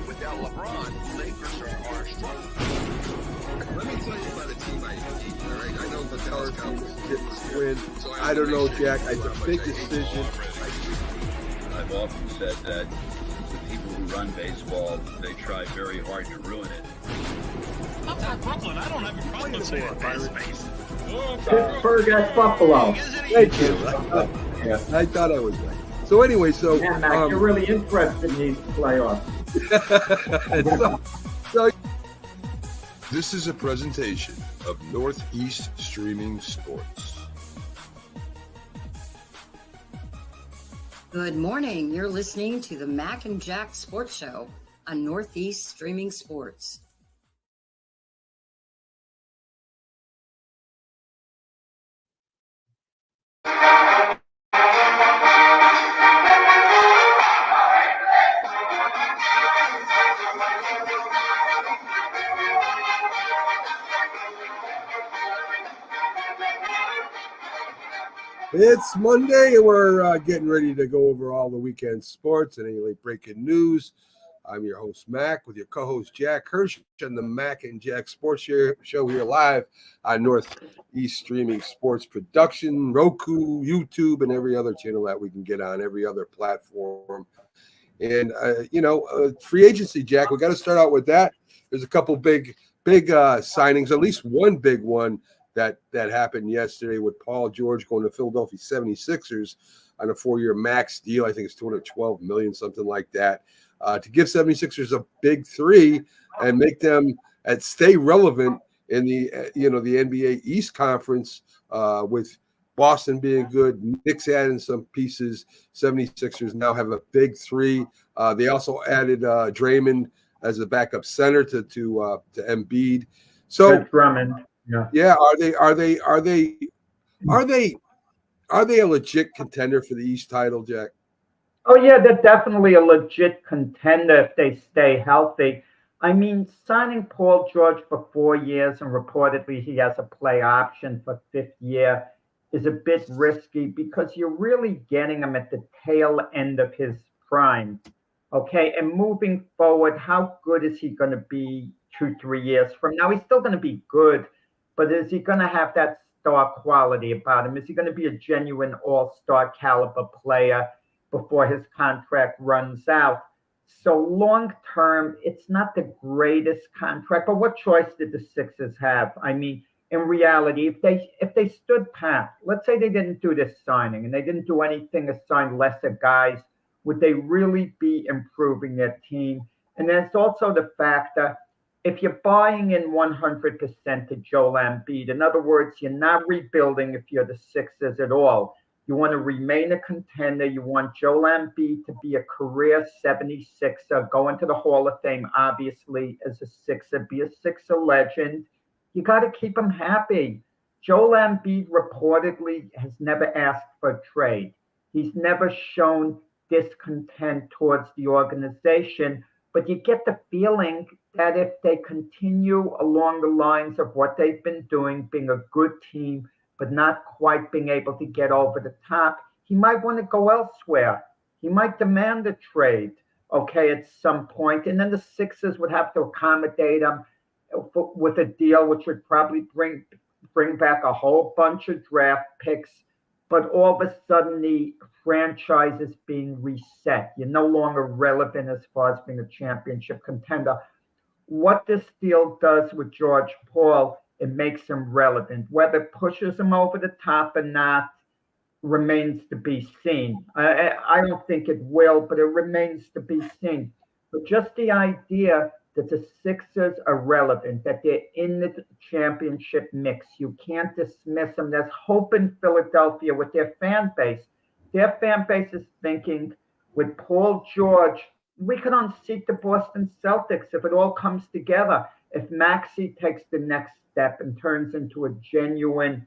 without LeBron, Lakers are struggling. Let me tell you about a team I hate. All right, I know the Dallas Cowboys get this win. I don't know, Jack. It's a big decision. I've often said that the people who run baseball, they try very hard to ruin it. I'm from Brooklyn. I don't have a problem with saying space. Pittsburgh at Buffalo. Thank you. Yeah, I thought I was right. So anyway, Yeah, Mac, you're really interested in these playoffs. so This is a presentation of Northeast Streaming Sports. Good morning. You're listening to the Mac and Jack Sports Show on Northeast Streaming Sports. it's Monday, and we're getting ready to go over all the weekend sports and any late breaking news. I'm your host, Mac, with your co-host, Jack Hirsch, on the Mac and Jack Sports Show here live on Northeast Streaming Sports Production, Roku, YouTube, and every other channel that we can get on, every other platform. And, free agency, Jack, we got to start out with that. There's a couple big signings, at least one big one that happened yesterday with Paul George going to Philadelphia 76ers on a 4-year max deal. I think it's $212 million, something like that, to give 76ers a big three and make them stay relevant in the NBA East Conference, with Boston being good, Knicks adding some pieces. 76ers now have a big three. They also added Draymond as a backup center to Embiid. So Drummond. Yeah, are they a legit contender for the East title, Jack? Oh, yeah, they're definitely a legit contender if they stay healthy. I mean, signing Paul George for 4 years and reportedly he has a play option for 5th year is a bit risky because you're really getting him at the tail end of his prime. Okay, and moving forward, how good is he going to be 2-3 years from now? He's still going to be good, but is he going to have that star quality about him? Is he going to be a genuine all-star caliber player before his contract runs out? So long-term, it's not the greatest contract, but what choice did the Sixers have? I mean, in reality, if they stood pat, let's say they didn't do this signing and they didn't do anything to sign lesser guys, would they really be improving their team? And there's also the fact that if you're buying in 100% to Joel Embiid, in other words, you're not rebuilding if you're the Sixers at all. You want to remain a contender. You want Joel Embiid to be a career 76er, go into the Hall of Fame, obviously, as a Sixer, be a Sixer legend. You got to keep him happy. Joel Embiid reportedly has never asked for a trade. He's never shown discontent towards the organization, but you get the feeling that if they continue along the lines of what they've been doing, being a good team, but not quite being able to get over the top, he might want to go elsewhere. He might demand a trade, at some point, and then the Sixers would have to accommodate him with a deal which would probably bring back a whole bunch of draft picks, but all of a sudden the franchise is being reset. You're no longer relevant as far as being a championship contender. What this deal does with George Paul, it makes him relevant. Whether it pushes him over the top or not remains to be seen. I don't think it will, but it remains to be seen. But just the idea that the Sixers are relevant, that they're in the championship mix, you can't dismiss them. There's hope in Philadelphia with their fan base. Their fan base is thinking, with Paul George, we could unseat the Boston Celtics if it all comes together. If Maxey takes the next step and turns into a genuine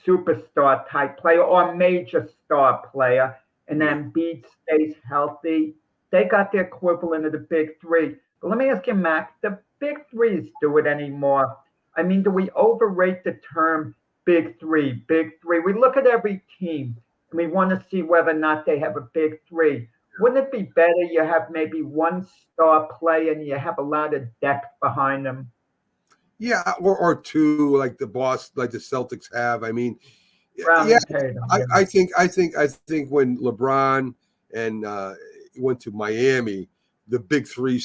superstar type player or major star player, and then Embiid stays healthy, they got the equivalent of the big three. But let me ask you, Mac, the big threes do it anymore? I mean, do we overrate the term big three? Big three. We look at every team and we want to see whether or not they have a big three. Wouldn't it be better you have maybe one star player and you have a lot of depth behind them? Yeah, or two like like the Celtics have. I mean, Brown yeah, and Tatum. Yeah. I think when LeBron and went to Miami, the big three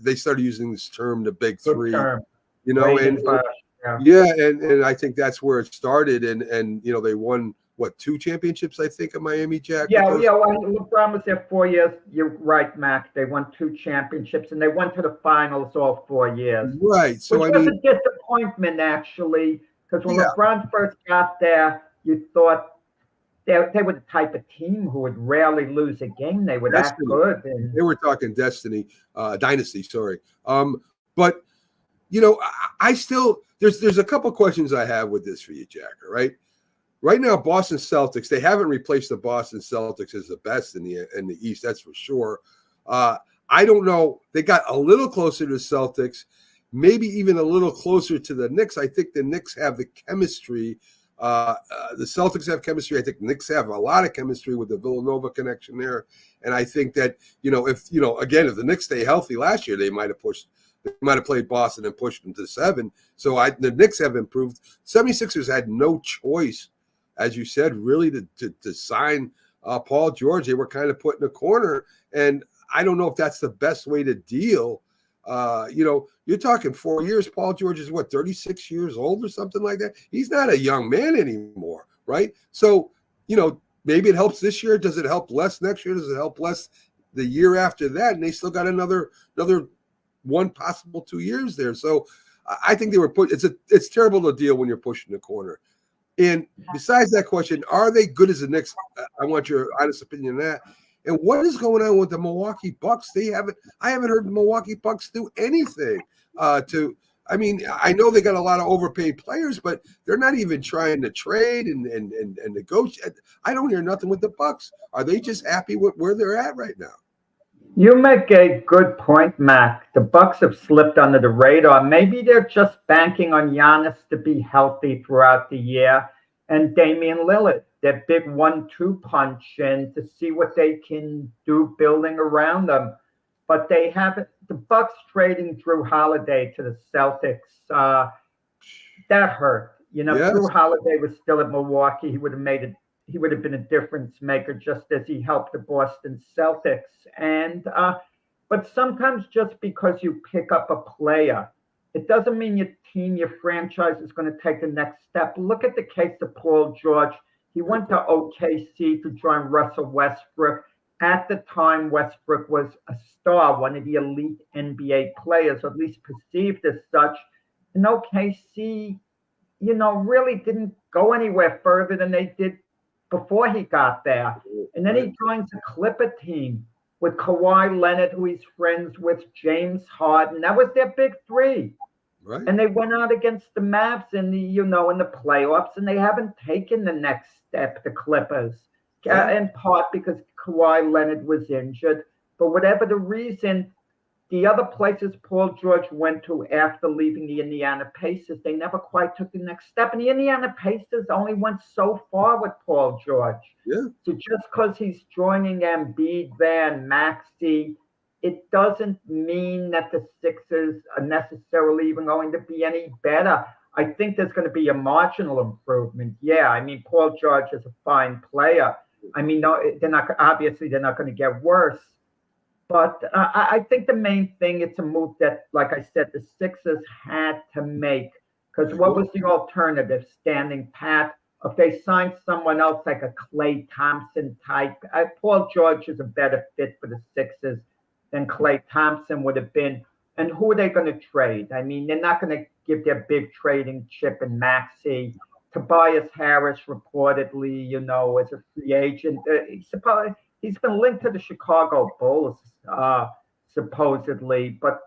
they started using this term, the big Good three, term. you know, Wade and and Bosh, yeah. yeah, and I think that's where it started, and you know they won what 2 championships I think at Miami, Jack. Yeah, well, LeBron was there 4 years. You're right, Mac. They won 2 championships and they went to the finals all 4 years. Right. So Which was a disappointment, actually, because when LeBron first got there, you thought they were the type of team who would rarely lose a game. They were that good. And they were talking dynasty, sorry. But you know, I still there's a couple questions I have with this for you, Jack. All right. Right now, Boston Celtics, they haven't replaced the Boston Celtics as the best in the East, that's for sure. I don't know. They got a little closer to the Celtics, maybe even a little closer to the Knicks. I think the Knicks have the chemistry. The Celtics have chemistry. I think the Knicks have a lot of chemistry with the Villanova connection there. And I think that, if the Knicks stay healthy last year, they might have played Boston and pushed them to 7. So the Knicks have improved. 76ers had no choice, as you said, really to sign Paul George. They were kind of put in a corner, and I don't know if that's the best way to deal. You're talking 4 years. Paul George is 36 years old or something like that. He's not a young man anymore, right? So, maybe it helps this year. Does it help less next year? Does it help less the year after that? And they still got another one, possible 2 years there. So I think they were it's terrible to deal when you're pushing the corner. And besides that question, are they good as the Knicks? I want your honest opinion on that. And what is going on with the Milwaukee Bucks? I haven't heard the Milwaukee Bucks do anything I know they got a lot of overpaid players, but they're not even trying to trade and negotiate. I don't hear nothing with the Bucks. Are they just happy with where they're at right now? You make a good point, Mac. The Bucks have slipped under the radar. Maybe they're just banking on Giannis to be healthy throughout the year and Damian Lillard, their big 1-2 punch, and to see what they can do building around them. But they haven't. The Bucks trading Drew Holiday to the Celtics, that hurt. Yes. Drew Holiday was still at Milwaukee. He would have been a difference maker, just as he helped the Boston Celtics. And but sometimes just because you pick up a player, it doesn't mean your team, your franchise is going to take the next step. Look at the case of Paul George. He went to OKC to join Russell Westbrook. At the time, Westbrook was a star, one of the elite NBA players, or at least perceived as such. And OKC, really didn't go anywhere further than they did before he got there. And then he joins a Clipper team with Kawhi Leonard, who he's friends with, James Harden. That was their big 3. Right. And they went out against the Mavs in the playoffs, and they haven't taken the next step, the Clippers, in part because Kawhi Leonard was injured. But whatever the reason, the other places Paul George went to after leaving the Indiana Pacers, they never quite took the next step. And the Indiana Pacers only went so far with Paul George. Yeah. So just because he's joining Embiid, Van, Maxey, it doesn't mean that the Sixers are necessarily even going to be any better. I think there's going to be a marginal improvement. Yeah, Paul George is a fine player. No, they're not going to get worse. But I think the main thing, it's a move that, like I said, the Sixers had to make. Because what was the alternative? Standing pat? If they signed someone else like a Klay Thompson type, Paul George is a better fit for the Sixers than Klay Thompson would have been. And who are they going to trade? They're not going to give their big trading chip in Maxey. Tobias Harris reportedly, as a free agent. He's been linked to the Chicago Bulls, supposedly. But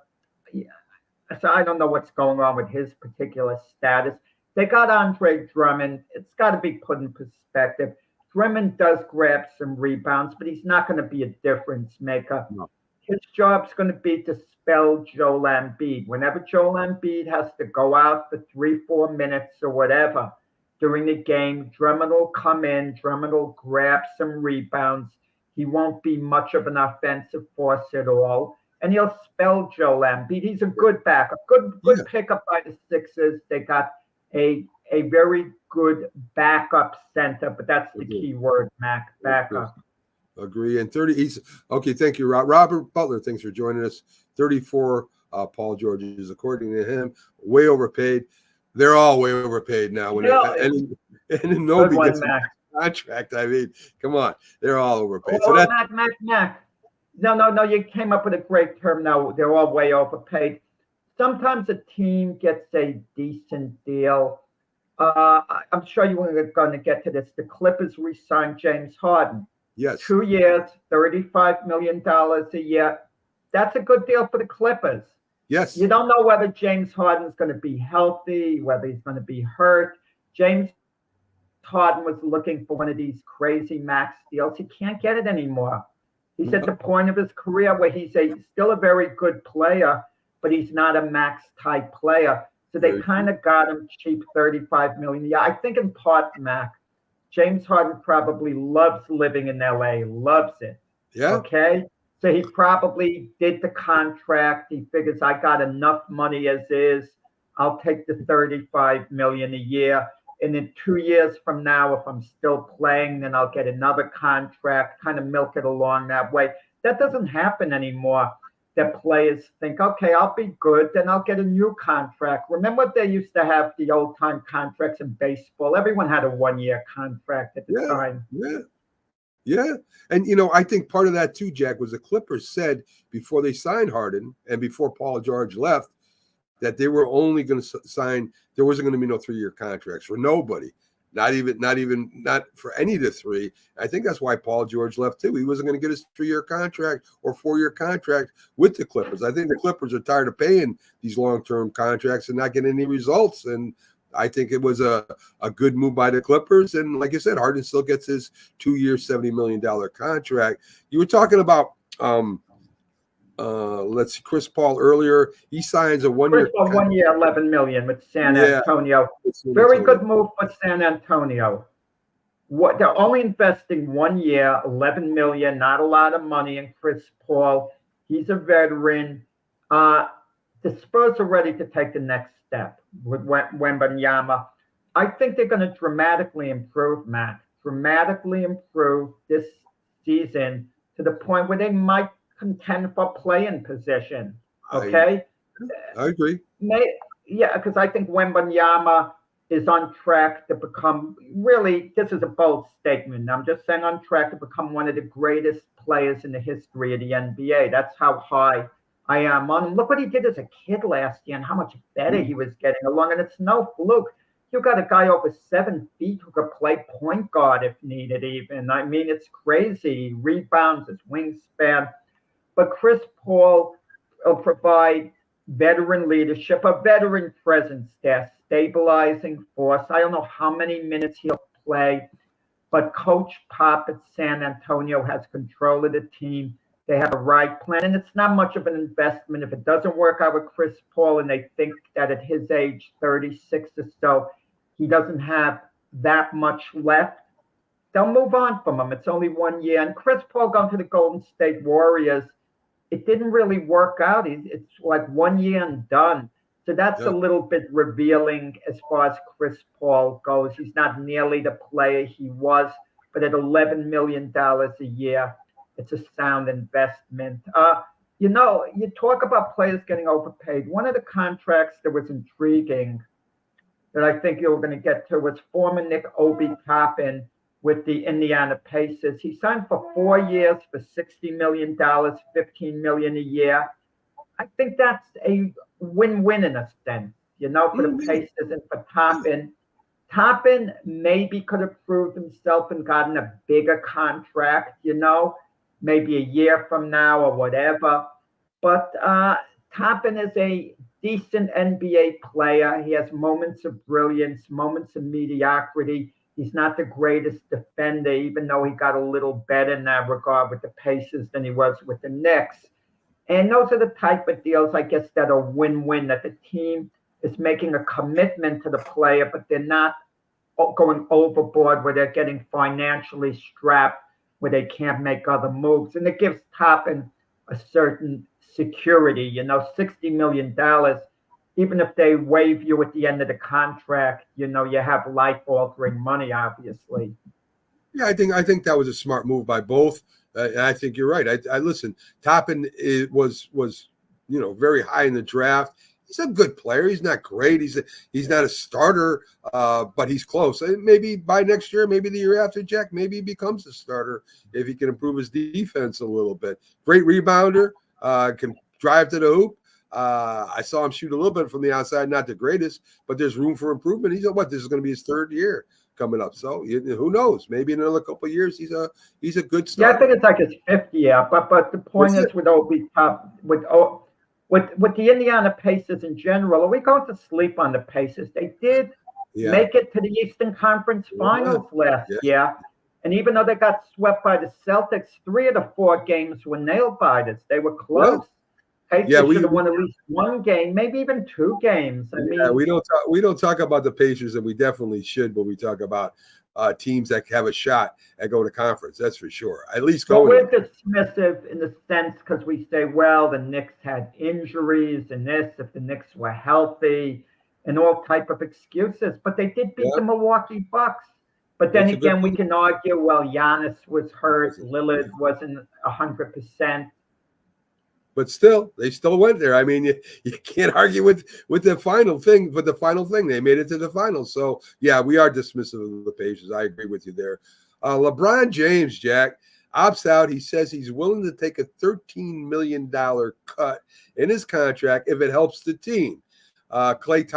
so I don't know what's going on with his particular status. They got Andre Drummond. It's got to be put in perspective. Drummond does grab some rebounds, but he's not going to be a difference maker. No. His job's going to be to spell Joel Embiid. Whenever Joel Embiid has to go out for 3-4 minutes or whatever during the game, Drummond will come in. Drummond will grab some rebounds. He won't be much of an offensive force at all. And he'll spell Joel Embiid. He's a good backup, good pickup by the Sixers. They got a very good backup center, but that's the key word, Mac, backup. Agree. And 30. Okay. Thank you, Robert Butler. Thanks for joining us. 34. Paul George is, according to him, way overpaid. They're all way overpaid now. When and nobody gets a contract. I mean, come on, they're all overpaid. So Mac. No. You came up with a great term. Now they're all way overpaid. Sometimes a team gets a decent deal. I'm sure you were going to get to this. The Clippers re-signed James Harden. Yes. 2 years, $35 million a year. That's a good deal for the Clippers. Yes. You don't know whether James Harden is going to be healthy, whether he's going to be hurt. James Harden was looking for one of these crazy max deals. He can't get it anymore. He's at the point of his career where he's still a very good player, but he's not a max type player. So they kind of got him cheap, $35 million. Yeah, I think in part, Mac, James Harden probably loves living in LA, loves it. Yeah. Okay. So he probably did the contract. He figures I got enough money as is. I'll take the $35 million a year. And in 2 years from now, if I'm still playing, then I'll get another contract, kind of milk it along that way. That doesn't happen anymore. That players think, okay, I'll be good, then I'll get a new contract. Remember they used to have the old time contracts in baseball? Everyone had a 1 year contract at the time. Yeah. And, I think part of that too, Jack, was the Clippers said before they signed Harden and before Paul George left that they were only going to sign, there wasn't going to be no 3 year contracts for nobody. Not for any of the three. I think that's why Paul George left too. He wasn't going to get his 3 year contract or 4 year contract with the Clippers. I think the Clippers are tired of paying these long-term contracts and not getting any results. And I think it was a good move by the Clippers. And like I said, Harden still gets his 2 year, $70 million contract. You were talking about, let's see, Chris Paul earlier. He signs a 1 year. 1 year, $11 million with San Antonio. Very good move for San Antonio. They're only investing 1 year, $11 million, not a lot of money in Chris Paul. He's a veteran. The Spurs are ready to take the next step with Wembanyama. I think they're going to dramatically improve, Matt. Dramatically improve this season to the point where they might contend for play-in position. Okay? I agree. Because I think Wembanyama is on track to become, really, this is a bold statement. I'm just saying on track to become one of the greatest players in the history of the NBA. That's how high I am on him. Look what he did as a kid last year and how much better he was getting along. And it's no fluke. You got a guy over 7 feet who could play point guard if needed even. I mean, it's crazy. He rebounds, his wingspan. But Chris Paul will provide veteran leadership, a veteran presence there, stabilizing force. I don't know how many minutes he'll play, but Coach Pop at San Antonio has control of the team. They have a right plan, and it's not much of an investment. If it doesn't work out with Chris Paul and they think that at his age, 36 or so, he doesn't have that much left, they'll move on from him. It's only 1 year. And Chris Paul going to the Golden State Warriors, it didn't really work out. It's like 1 year and done. So that's a little bit revealing as far as Chris Paul goes. He's not nearly the player he was, but at $11 million a year, it's a sound investment. You talk about players getting overpaid. One of the contracts that was intriguing that I think you were going to get to was former Nick Obi Toppin with the Indiana Pacers. He signed for 4 years for $60 million, $15 million a year. I think that's a win-win in a sense, for the Pacers and for Toppin. Toppin maybe could have proved himself and gotten a bigger contract, maybe a year from now or whatever. But Toppin is a decent NBA player. He has moments of brilliance, moments of mediocrity. He's not the greatest defender, even though he got a little better in that regard with the Pacers than he was with the Knicks. And those are the type of deals, I guess, that are win-win, that the team is making a commitment to the player, but they're not going overboard where they're getting financially strapped where they can't make other moves. And it gives Toppin a certain security, $60 million. Even if they waive you at the end of the contract, you have life-altering money, obviously. Yeah, I think that was a smart move by both. And I think you're right. I listen. Toppin was very high in the draft. He's a good player. He's not great. He's not a starter, but he's close. And maybe by next year, maybe the year after, Jack, maybe he becomes a starter if he can improve his defense a little bit. Great rebounder, can drive to the hoop. I saw him shoot a little bit from the outside, not the greatest, but there's room for improvement. This is going to be his third year coming up. So who knows? Maybe in another couple of years, he's a good starter. Yeah, I think it's like his fifth year. But the point is with Obi with the Indiana Pacers in general, are we going to sleep on the Pacers? They did make it to the Eastern Conference Finals last year. And even though they got swept by the Celtics, 3 of the 4 games were nail-biters. They were close. Pacers should have won at least 1 game, maybe even 2 games. I mean, we don't talk about the Pacers, and we definitely should when we talk about teams that have a shot at going to conference. That's for sure. At least going. We're dismissive in the sense because we say, well, the Knicks had injuries and this, if the Knicks were healthy, and all type of excuses. But they did beat the Milwaukee Bucks. But then again, we can argue, well, Giannis was hurt, Lillard wasn't 100%. But still, they still went there. I mean, you can't argue with the final thing. But the final thing, they made it to the finals. So, yeah, we are dismissive of the Pacers. I agree with you there. LeBron James, Jack, opts out. He says he's willing to take a $13 million cut in his contract if it helps the team. Klay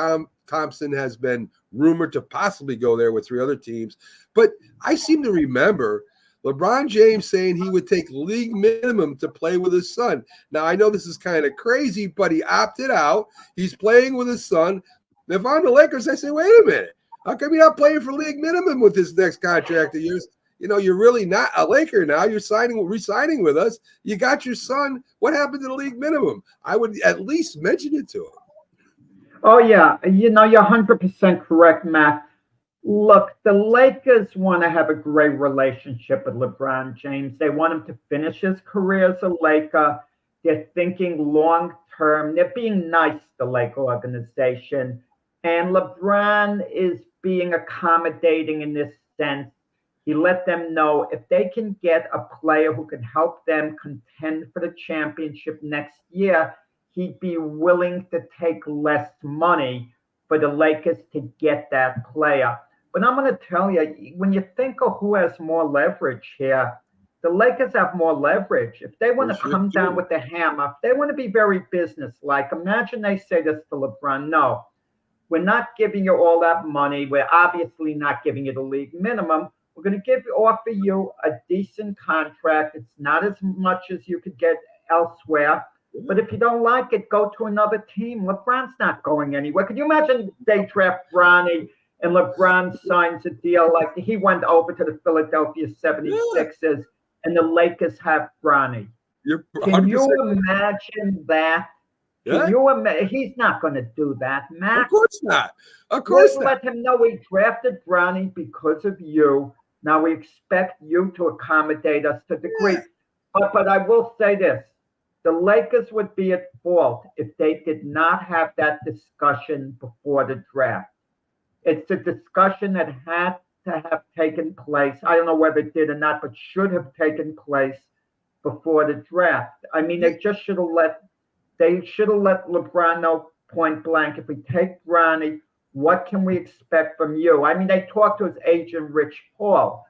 Thompson has been rumored to possibly go there with 3 other teams. But I seem to remember LeBron James saying he would take league minimum to play with his son. Now, I know this is kind of crazy, but he opted out. He's playing with his son. If I'm the Lakers, I say, wait a minute. How come you're not playing for league minimum with this next contract of yours? You're really not a Laker now. You're re-signing with us. You got your son. What happened to the league minimum? I would at least mention it to him. Oh, yeah. You're 100% correct, Matt. Look, the Lakers want to have a great relationship with LeBron James. They want him to finish his career as a Laker. They're thinking long term. They're being nice, the Laker organization. And LeBron is being accommodating in this sense. He let them know if they can get a player who can help them contend for the championship next year, he'd be willing to take less money for the Lakers to get that player. But I'm going to tell you, when you think of who has more leverage here, the Lakers have more leverage. If they want to come down with the hammer, if they want to be very businesslike, imagine they say this to LeBron, no, we're not giving you all that money. We're obviously not giving you the league minimum. We're going to offer you a decent contract. It's not as much as you could get elsewhere. But if you don't like it, go to another team. LeBron's not going anywhere. Can you imagine they draft Bronny and LeBron signs a deal like he went over to the Philadelphia 76ers and the Lakers have Bronny? Can you imagine that? Yeah. He's not going to do that, Matt. Of course not. Of course not. Let him know we drafted Bronny because of you. Now we expect you to accommodate us to the degree. But I will say this. The Lakers would be at fault if they did not have that discussion before the draft. It's a discussion that had to have taken place. I don't know whether it did or not, but should have taken place before the draft. I mean, they should have let LeBron know point blank, if we take Bronny, what can we expect from you? I mean, they talked to his agent, Rich Paul.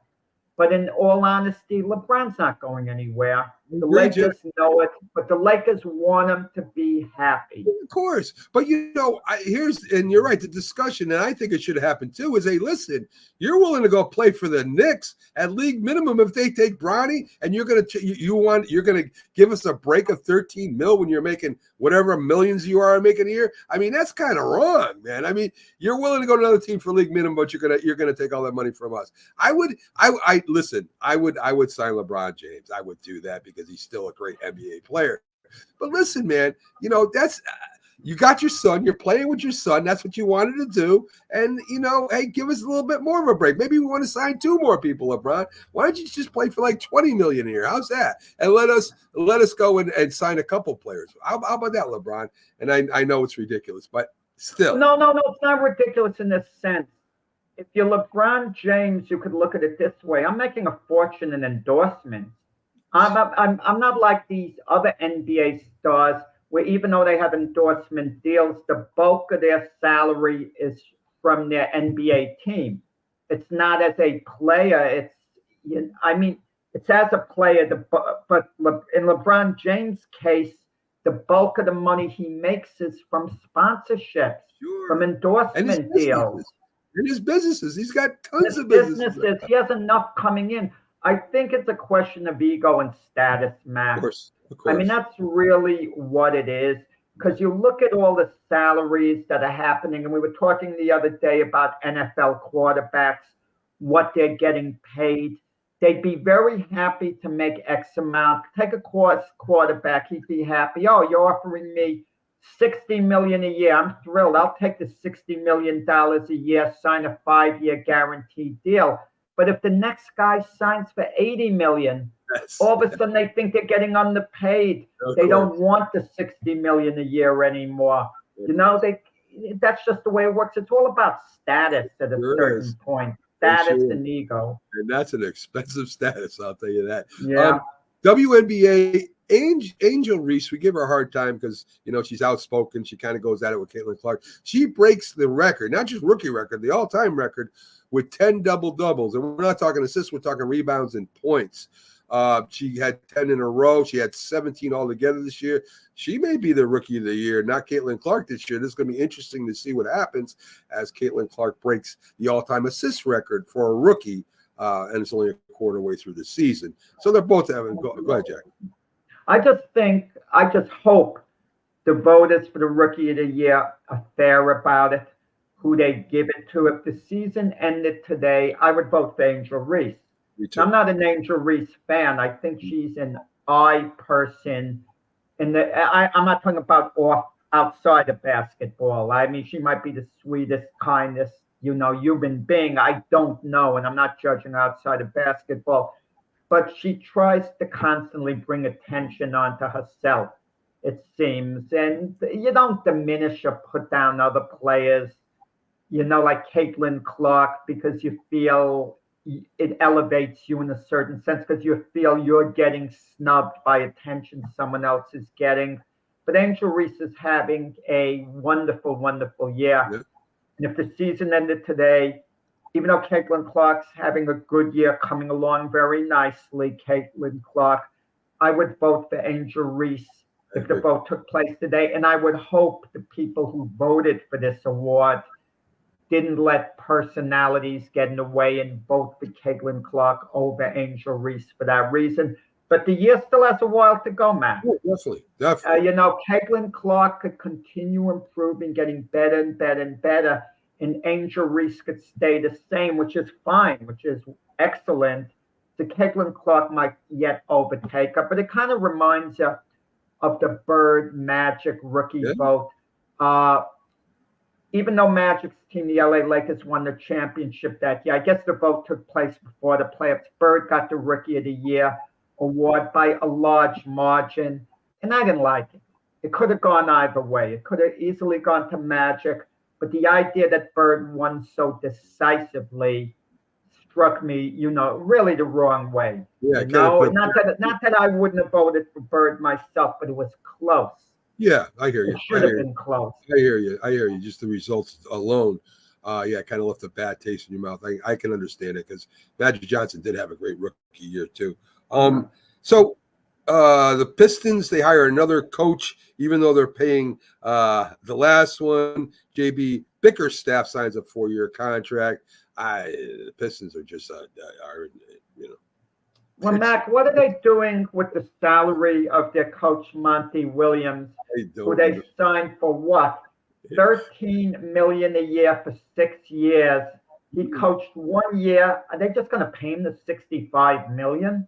But in all honesty, LeBron's not going anywhere. The Lakers know it, but the Lakers want him to be happy. Of course. But, and you're right, the discussion, and I think it should have happened too, is, hey, listen, you're willing to go play for the Knicks at league minimum if they take Bronny, and you're going to give us a break of 13 mil when you're making whatever millions you are making a year? I mean, that's kind of wrong, man. I mean, you're willing to go to another team for league minimum, but you're going to take all that money from us. I would sign LeBron James. I would do that because he's still a great NBA player. But listen, man, you got your son, you're playing with your son. That's what you wanted to do. And, hey, give us a little bit more of a break. Maybe we want to sign 2 more people, LeBron. Why don't you just play for like $20 million a year? How's that? And let us go and sign a couple players. How about that, LeBron? And I know it's ridiculous, but still. No, it's not ridiculous in this sense. If you're LeBron James, you could look at it this way. I'm making a fortune in endorsements. I'm not like these other NBA stars where even though they have endorsement deals, the bulk of their salary is from their NBA team. It's not as a player. It's as a player. But in LeBron James' case, the bulk of the money he makes is from sponsorships, from endorsement deals. In his businesses, he's got tons of businesses. He has enough coming in. I think it's a question of ego and status, Matt. Of course. That's really what it is. Because you look at all the salaries that are happening, and we were talking the other day about NFL quarterbacks, what they're getting paid. They'd be very happy to make X amount. Take a quarterback, he'd be happy. Oh, you're offering me $60 million a year. I'm thrilled. I'll take the $60 million a year, sign a 5-year guaranteed deal. But if the next guy signs for $80 million, all of a sudden they think they're getting underpaid. They don't want the $60 million a year anymore. That's just the way it works. It's all about status at a certain point. Status and ego. And that's an expensive status, I'll tell you that. Yeah. WNBA Angel Reese, we give her a hard time because she's outspoken. She kind of goes at it with Caitlin Clark. She breaks the record, not just rookie record, the all-time record with 10 double-doubles. And we're not talking assists, we're talking rebounds and points. She had 10 in a row. She had 17 altogether this year. She may be the rookie of the year, not Caitlin Clark this year. This is going to be interesting to see what happens as Caitlin Clark breaks the all-time assist record for a rookie, and it's only a quarter way through the season. So they're both having. Go ahead, Jack. I just hope the voters for the Rookie of the Year are fair about it, who they give it to. If the season ended today, I would vote for Angel Reese. I'm not an Angel Reese fan. I think she's an eye person. I'm not talking about outside of basketball. I mean, she might be the sweetest, kindest, human being. I don't know, and I'm not judging outside of basketball. But she tries to constantly bring attention onto herself, it seems. And you don't diminish or put down other players, like Caitlin Clark, because you feel it elevates you in a certain sense, because you feel you're getting snubbed by attention someone else is getting. But Angel Reese is having a wonderful, wonderful year. Yep. And if the season ended today, even though Caitlin Clark's having a good year, coming along very nicely, Caitlin Clark, I would vote for Angel Reese if the vote took place today. And I would hope the people who voted for this award didn't let personalities get in the way and vote for Caitlin Clark over Angel Reese for that reason. But the year still has a while to go, Matt. Oh, definitely. Caitlin Clark could continue improving, getting better and better and better. And Angel Reese could stay the same, which is fine, which is excellent. The Caitlin Clark might yet overtake her, but it kind of reminds you of the Bird Magic rookie vote. Even though Magic's team, the LA Lakers, won the championship that year, I guess the vote took place before the playoffs. Bird got the Rookie of the Year award by a large margin, and I didn't like it. It could have gone either way. It could have easily gone to Magic. But the idea that Bird won so decisively struck me, really the wrong way. Yeah, not that I wouldn't have voted for Bird myself, but it was close. Yeah, I hear you. It should have been close. I hear you. Just the results alone, kind of left a bad taste in your mouth. I can understand it because Magic Johnson did have a great rookie year too. So the Pistons, they hire another coach, even though they're paying the last one. JB Bickerstaff signs a 4-year contract. The Pistons are just Well, Mac, what are they doing with the salary of their coach Monty Williams, who they signed for what? $13 million a year for 6 years. He coached 1 year. Are they just going to pay him the $65 million?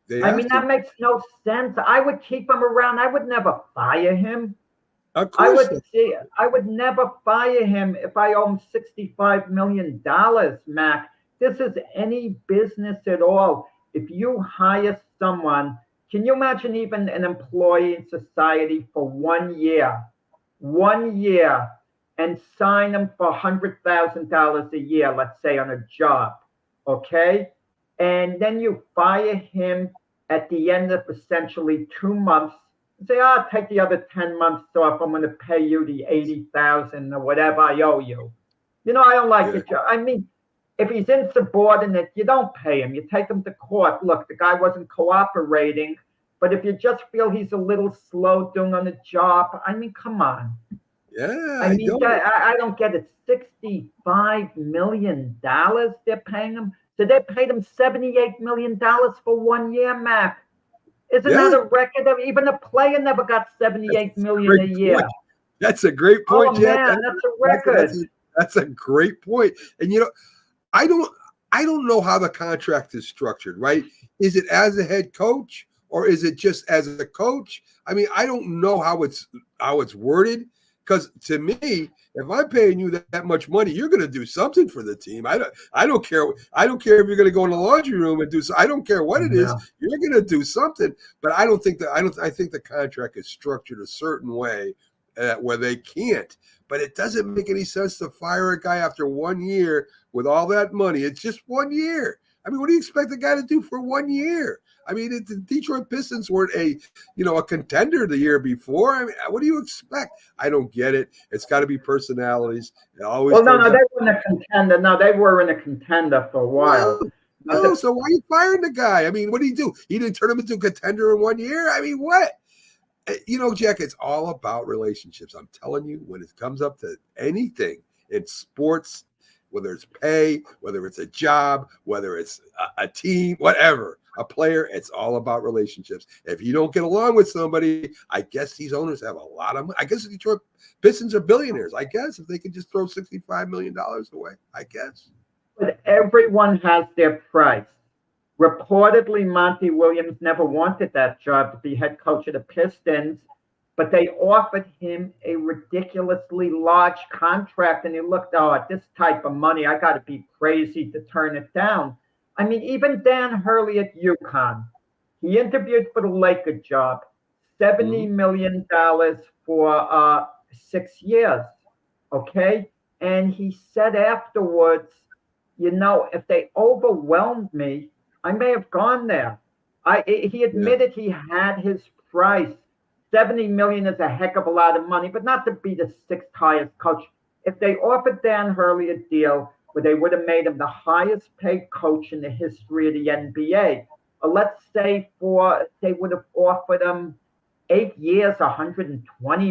That makes no sense. I would keep him around. I would never fire him. Of I course. would never fire him if I owe him $65 million, Mac. This is any business at all. If you hire someone, can you imagine even an employee in society for 1 year, and sign them for $100,000 a year, let's say on a job, okay? And then you fire him at the end of essentially 2 months. Say, I'll take the other 10 months off. I'm going to pay you the 80,000 or whatever I owe you. I don't like the job. I mean, if he's insubordinate, you don't pay him. You take him to court. Look, the guy wasn't cooperating. But if you just feel he's a little slow doing on the job, I mean, come on. Yeah, I mean, I don't get it. $65 million they're paying him. So they paid him $78 million for 1 year, Mac. Isn't that a record? Even a player never got $78 million a year. Point. That's a great point, Jack. Man, that's a record. That's a great point. And I don't know how the contract is structured, right? Is it as a head coach or is it just as a coach? I mean, I don't know how it's worded. Because to me, if I'm paying you that much money, you're going to do something for the team. I don't care. I don't care if you're going to go in the laundry room and do so. I don't care what it is. You're going to do something. But I think the contract is structured a certain way where they can't. But it doesn't make any sense to fire a guy after 1 year with all that money. It's just 1 year. I mean, what do you expect the guy to do for 1 year? I mean, the Detroit Pistons weren't a contender the year before. I mean, what do you expect? I don't get it. It's got to be personalities. It always. Well, no, they weren't a contender. No, they were in a contender for a while. No, so why are you firing the guy? I mean, what did he do? He didn't turn him into a contender in 1 year? I mean, what? Jack, it's all about relationships. I'm telling you, when it comes up to anything in sports, whether it's pay, whether it's a job, whether it's a team, whatever, a player, it's all about relationships. If you don't get along with somebody, I guess these owners have a lot of money. I guess the Detroit Pistons are billionaires. I guess if they could just throw $65 million away, I guess. But everyone has their price. Reportedly, Monty Williams never wanted that job to be head coach of the Pistons, but they offered him a ridiculously large contract, and he looked, at this type of money, I got to be crazy to turn it down. I mean, even Dan Hurley at UConn, he interviewed for the Laker job, $70 million for 6 years, okay? And he said afterwards, if they overwhelmed me, I may have gone there. He admitted he had his price. $70 million is a heck of a lot of money, but not to be the sixth highest coach. If they offered Dan Hurley a deal where they would have made him the highest paid coach in the history of the NBA, let's say they would have offered him 8 years, $120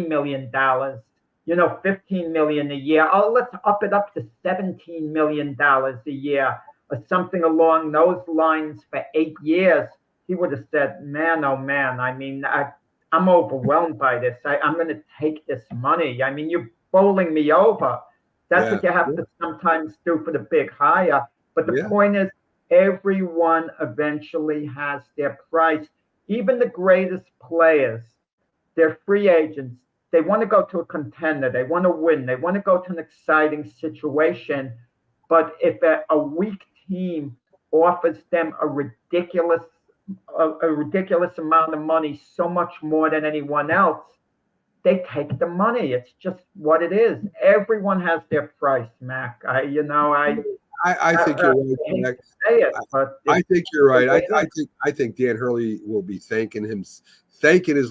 million, $15 million a year. Let's up it up to $17 million a year or something along those lines for 8 years. He would have said, man, oh man, I mean, I'm overwhelmed by this. I'm going to take this money. I mean, you're bowling me over. That's what you have to sometimes do for the big hire. But the point is, everyone eventually has their price. Even the greatest players, they're free agents. They want to go to a contender. They want to win. They want to go to an exciting situation. But if a weak team offers them a ridiculous amount of money, so much more than anyone else, they take the money. It's just what it is. Everyone has their price, Mac. I think you're right. I think you're right. I think Dan Hurley will be thanking his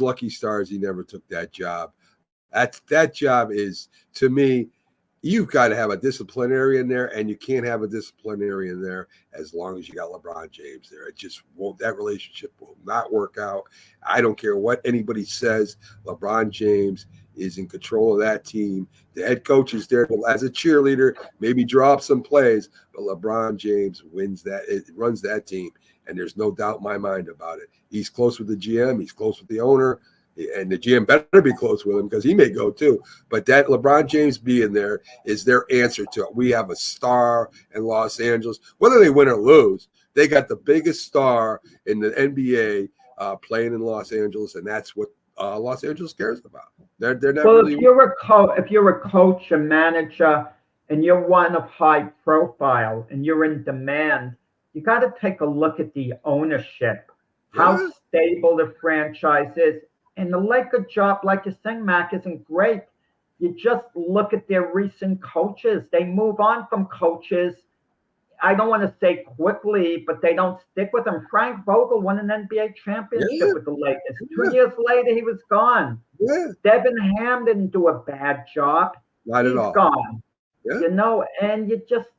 lucky stars he never took that job. That job is, to me, you've got to have a disciplinarian there, and you can't have a disciplinarian there as long as you got LeBron James there. It just won't. That relationship will not work out. I don't care what anybody says. LeBron James is in control of that team. The head coach is there as a cheerleader, maybe draw up some plays, but LeBron James runs that team, and there's no doubt in my mind about it. He's close with the GM. He's close with the owner. And the GM better be close with him because he may go too. But that LeBron James being there is their answer to it. We have a star in Los Angeles. Whether they win or lose, they got the biggest star in the NBA playing in Los Angeles, and that's what Los Angeles cares about. They're not Well, really. if you're a coach, a manager, and you're one of high profile and you're in demand, you got to take a look at the ownership, how Yeah. stable the franchise is. And the Laker job, like you're saying, Mac, isn't great. You just look at their recent coaches. They move on from coaches. I don't want to say quickly, but they don't stick with them. Frank Vogel won an NBA championship Yeah. with the Lakers. Yeah. 2 years later, he was gone. Yeah, Devin Ham didn't do a bad job. not He's at all. gone. Yeah. You know, and you just,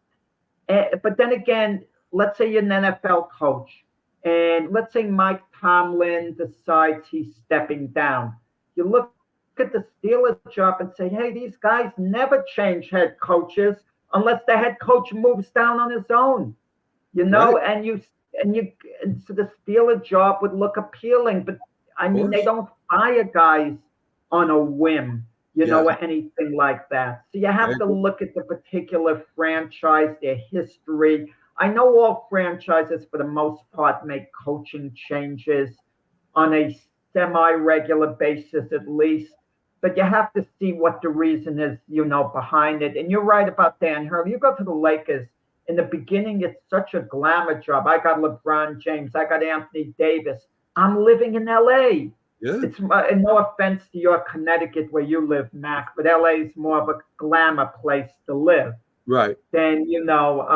but then again, let's say you're an NFL coach, and let's say Mike Tomlin decides he's stepping down. You look at the Steelers job and say, hey, these guys never change head coaches unless the head coach moves down on his own. You know, Right. and so the Steelers job would look appealing, but I mean, they don't fire guys on a whim, you know, or anything like that. So you have to look at the particular franchise, their history. I know all franchises, for the most part, make coaching changes on a semi-regular basis at least, but you have to see what the reason is, you know, behind it. And you're right about Dan Hurley. You go to the Lakers, in the beginning, it's such a glamour job. I got LeBron James. I got Anthony Davis. I'm living in L.A. Yeah. It's and no offense to your Connecticut where you live, Mac, but LA is more of a glamour place to live Right. than, you know,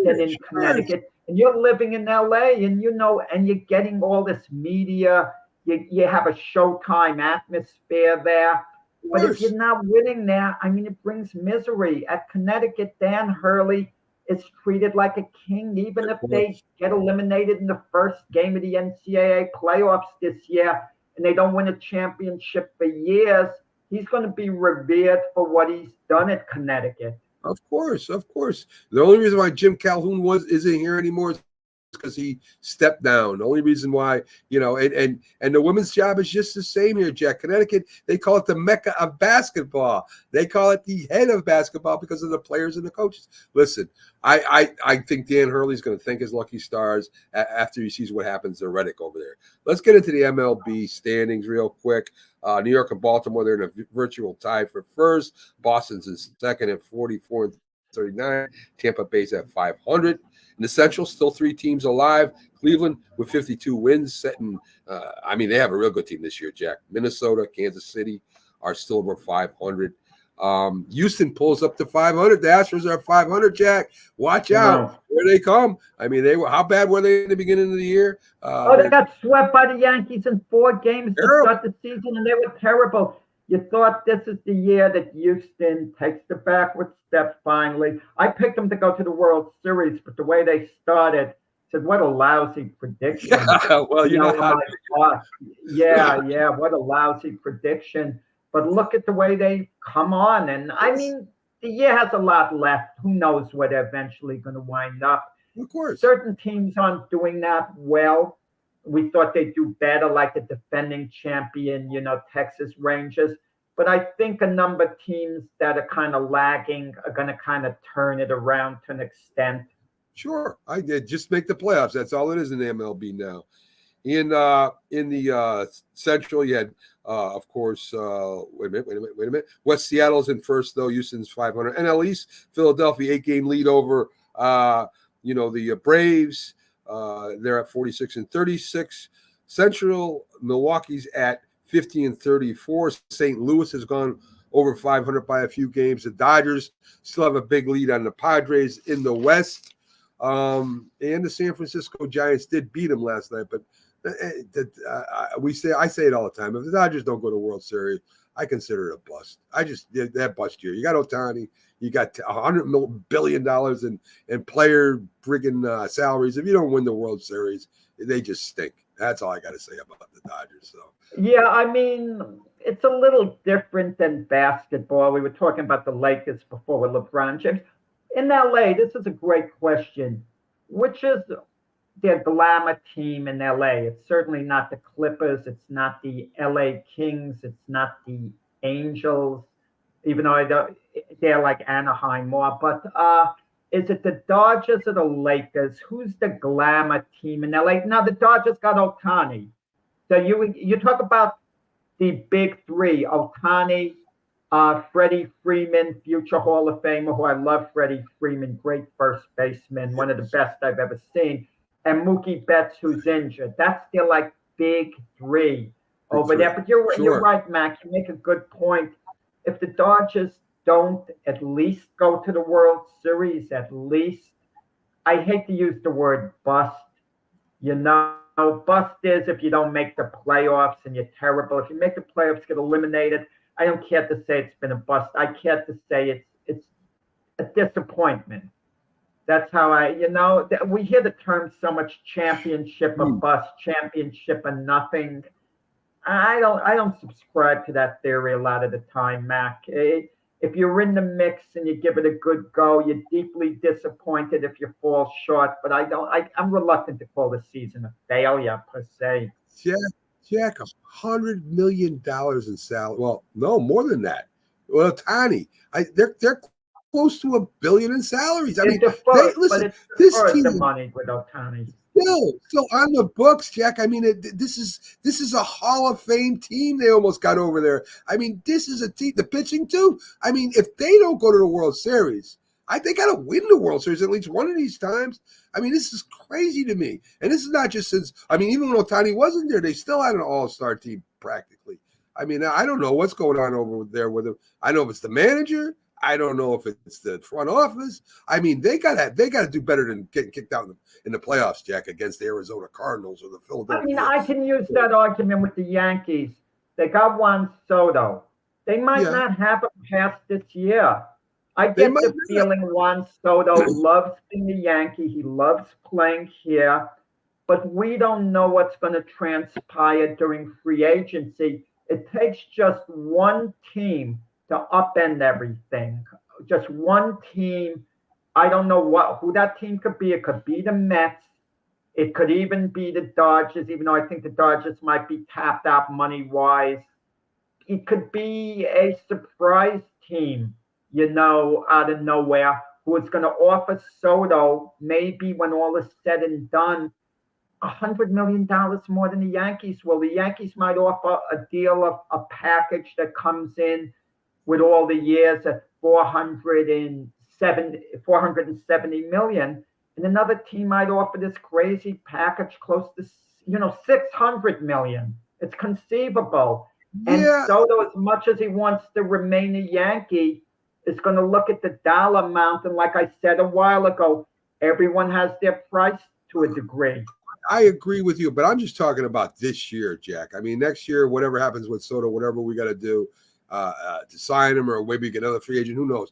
than in Connecticut. And you're living in LA, and you know, and you're getting all this media. You have a Showtime atmosphere there. But if you're not winning there, I mean, it brings misery. At Connecticut, Dan Hurley is treated like a king, even if they get eliminated in the first game of the NCAA playoffs this year and they don't win a championship for years. He's going to be revered for what he's done at Connecticut. Of course, of course. The only reason why Jim Calhoun isn't here anymore is because he stepped down. The only reason why, you know, and the women's job is just the same here, Jack. Connecticut, they call it the Mecca of basketball. They call it the head of basketball because of the players and the coaches. Listen, I think Dan Hurley's going to thank his lucky stars after he sees what happens to Reddick over there. Let's get into the MLB standings real quick. New York and Baltimore, they're in a virtual tie for first. Boston's in second at 44 and 39. Tampa Bay's at 500. In the Central, still 3 teams alive. Cleveland with 52 wins, setting. I mean, they have a real good team this year, Jack. Minnesota, Kansas City are still over 500. Houston pulls up to 500. The Astros are at 500, Jack. Watch out. Here they come. I mean, how bad were they in the beginning of the year? They got swept by the Yankees in 4 games to start the season, and they were terrible. You thought this is the year that Houston takes the backward step finally. I picked them to go to the World Series, but the way they started, said, what a lousy prediction. Well, you know how what a lousy prediction. But look at the way they come on. And I mean, the year has a lot left. Who knows where they're eventually going to wind up. Of course. Certain teams aren't doing that well. We thought they'd do better, like the defending champion, you know, Texas Rangers. But I think a number of teams that are kind of lagging are going to kind of turn it around to an extent. Sure. I did just make the playoffs. That's all it is in the MLB now. In the Central, you had, of course, wait a minute. West Seattle's in first, though. Houston's 500. NL East, Philadelphia, 8-game lead over, the Braves. They're at 46 and 36. Central, Milwaukee's at 50 and 34. St. Louis has gone over 500 by a few games. The Dodgers still have a big lead on the Padres in the West. And the San Francisco Giants did beat them last night, but I say it all the time. If the Dodgers don't go to World Series, I consider it a bust. I just did that bust year. You got Ohtani, you got $100 billion in player friggin' salaries. If you don't win the World Series, they just stink. That's all I got to say about the Dodgers. So yeah, I mean, it's a little different than basketball. We were talking about the Lakers before with LeBron James. In LA, this is a great question. Which is their glamour team in LA? It's certainly not the Clippers. It's not the LA Kings. It's not the Angels, even though they're like Anaheim more. But is it the Dodgers or the Lakers? Who's the glamour team in LA? Now, the Dodgers got Ohtani. So you talk about the big three: Ohtani, Freddie Freeman, future Hall of Famer, who I love. Freddie Freeman, great first baseman, one of the best I've ever seen, and Mookie Betts, who's injured. That's their like big three over there. But you're right, Mac. You make a good point. If the Dodgers don't at least go to the World Series, at least, I hate to use the word bust. Bust is if you don't make the playoffs and you're terrible. If you make the playoffs, get eliminated, I don't care to say it's been a bust. I care to say it's a disappointment. That's how we hear the term so much, championship or bust, championship or nothing. I don't subscribe to that theory a lot of the time, Mac. If you're in the mix and you give it a good go, you're deeply disappointed if you fall short. But I'm reluctant to call the season a failure per se. Jack, $100 million in salary. Well, no, more than that. Well, Ohtani, they're close to $1 billion in salaries. I mean, listen, this team, the money with Ohtani. So on the books, Jack. I mean, this is a Hall of Fame team. They almost got over there. I mean, this is a team. The pitching too. I mean, if they don't go to the World Series, they got to win the World Series at least one of these times. I mean, this is crazy to me. And this is not just since. I mean, even when Ohtani wasn't there, they still had an all-star team practically. I mean, I don't know what's going on over there with them. I know if it's the manager. I don't know if it's the front office. I mean, they gotta do better than getting kicked out in the playoffs, Jack, against the Arizona Cardinals or the Philadelphia. I mean, I can use that argument with the Yankees. They got Juan Soto. They might not have him past this year. I get the feeling Juan Soto loves being a Yankee. He loves playing here, but we don't know what's going to transpire during free agency. It takes just one team to upend everything. Just one team. I don't know who that team could be. It could be the Mets. It could even be the Dodgers, even though I think the Dodgers might be tapped out money-wise. It could be a surprise team, out of nowhere, who is going to offer Soto, maybe when all is said and done, $100 million more than the Yankees will. The Yankees might offer a deal of a package that comes in with all the years at $470 million, and another team might offer this crazy package close to $600 million. It's conceivable. And Soto, as much as he wants to remain a Yankee, is going to look at the dollar amount, and like I said a while ago, everyone has their price to a degree. I agree with you, but I'm just talking about this year, Jack. I mean, next year, whatever happens with Soto, whatever we got to do to sign him, or maybe get another free agent, who knows?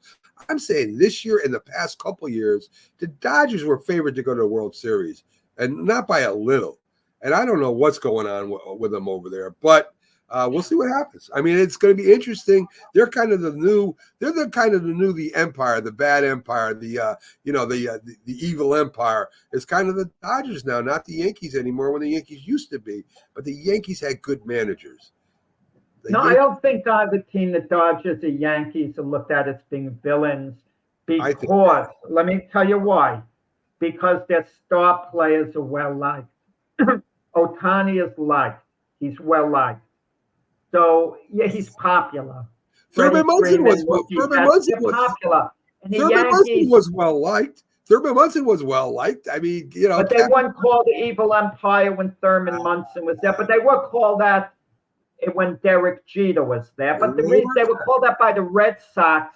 I'm saying this year and the past couple of years, the Dodgers were favored to go to the World Series, and not by a little. And I don't know what's going on with them over there, but we'll see what happens. I mean, it's going to be interesting. They're kind of the new Empire, the bad empire, the evil empire. It's kind of the Dodgers now, not the Yankees anymore, when the Yankees used to be. But the Yankees had good managers. I don't think either team, the Dodgers or Yankees, are looked at as being villains, because let me tell you why. Because their star players are well liked. Ohtani is liked. He's well liked. So he's popular. Thurman Munson was popular. And Munson was well liked. Thurman Munson was well liked. I mean, but they weren't called the evil empire when Thurman Munson was there. But they were called that when Derek Jeter was there. But the reason they were called that by the Red Sox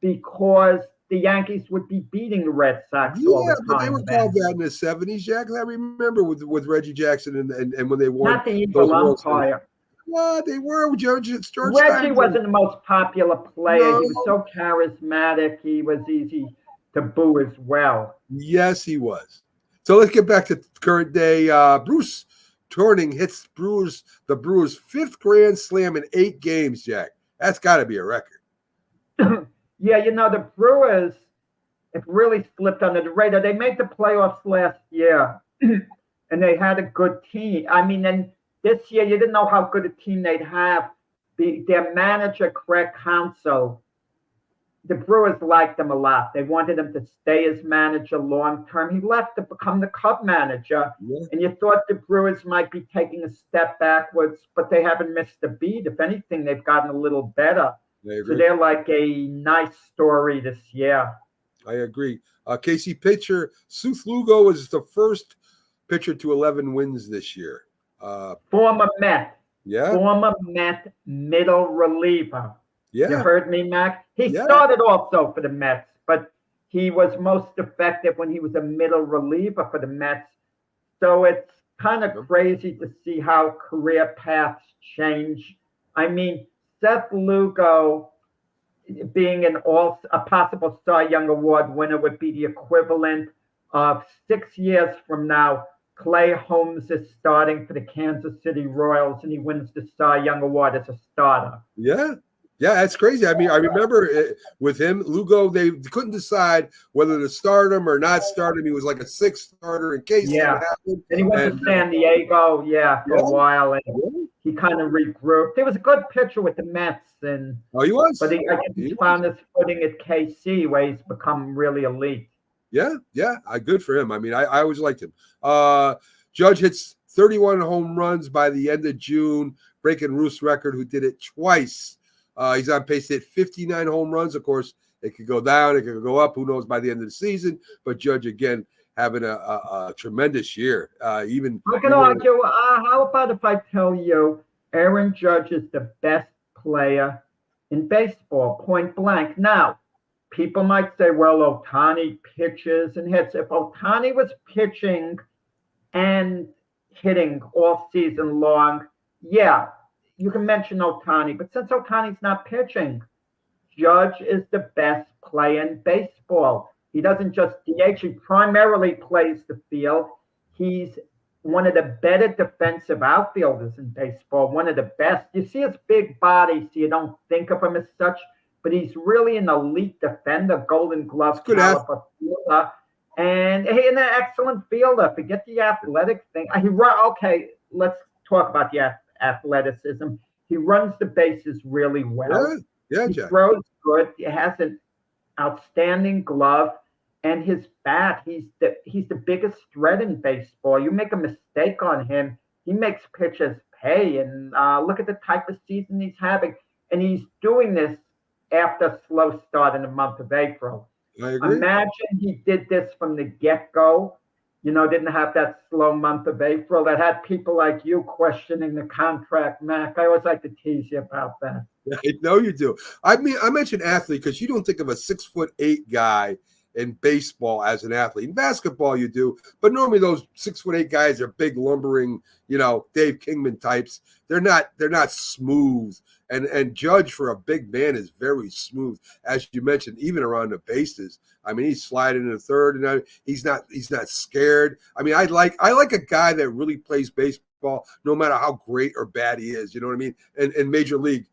because the Yankees would be beating the Red Sox all the time. But they were called that in the 70s, Jack. I remember with Reggie Jackson and when they won. Not the evil empire. Well, they were. George Reggie wasn't the most popular player. No. He was so charismatic. He was easy to boo as well. Yes, he was. So let's get back to current day. Bruce Turning hits the Brewers' 5th Grand Slam in 8 games, Jack. That's got to be a record. The Brewers have really slipped under the radar. They made the playoffs last year, and they had a good team. I mean, and this year you didn't know how good a team they'd have. Their manager, Craig Counsell, the Brewers liked him a lot. They wanted him to stay as manager long term. He left to become the Cub manager, and you thought the Brewers might be taking a step backwards, but they haven't missed a beat. If anything, they've gotten a little better. So they're like a nice story this year. I agree. KC pitcher Seuth Lugo is the first pitcher to 11 wins this year. Former Met. Yeah. Former Met middle reliever. Yeah. You heard me, Mac? He started also for the Mets, but he was most effective when he was a middle reliever for the Mets. So it's kind of crazy to see how career paths change. I mean, Seth Lugo being a possible Cy Young Award winner would be the equivalent of 6 years from now, Clay Holmes is starting for the Kansas City Royals and he wins the Cy Young Award as a starter. Yeah. Yeah, that's crazy. I mean, I remember with him, Lugo, they couldn't decide whether to start him or not start him. He was like a sixth starter in case something happened. And he went to San Diego, for a while, and he kind of regrouped. He was a good pitcher with the Mets, and he was. But I guess he found his footing at KC, where he's become really elite. Yeah, good for him. I mean, I always liked him. Judge hits 31 home runs by the end of June, breaking Ruth's record, who did it twice. He's on pace to hit 59 home runs. Of course, it could go down, it could go up. Who knows by the end of the season? But Judge again having a tremendous year. I can argue. How about if I tell you, Aaron Judge is the best player in baseball, point blank. Now, people might say, "Well, Ohtani pitches and hits." If Ohtani was pitching and hitting all season long, you can mention Ohtani, but since Ohtani's not pitching, Judge is the best player in baseball. He doesn't just DH, he primarily plays the field. He's one of the better defensive outfielders in baseball, one of the best. You see his big body, so you don't think of him as such, but he's really an elite defender, Golden Glove caliber fielder, and an excellent fielder. Forget the athletic thing. Let's talk about the athleticism. He runs the bases really well. He throws good. He has an outstanding glove, and his bat. He's the biggest threat in baseball. You make a mistake on him, he makes pitchers pay. And look at the type of season he's having, and he's doing this after a slow start in the month of April. I agree. Imagine he did this from the get-go. Didn't have that slow month of April that had people like you questioning the contract, Mac. I always like to tease you about that. I know you do. I mean, I mentioned athlete because you don't think of a 6'8" guy in baseball as an athlete. In basketball, you do, but normally those 6'8" guys are big, lumbering, Dave Kingman types. They're not smooth. And Judge for a big man is very smooth, as you mentioned, even around the bases. I mean, he's sliding in the third, and he's not scared. I mean, I like a guy that really plays baseball, no matter how great or bad he is. You know what I mean? And major league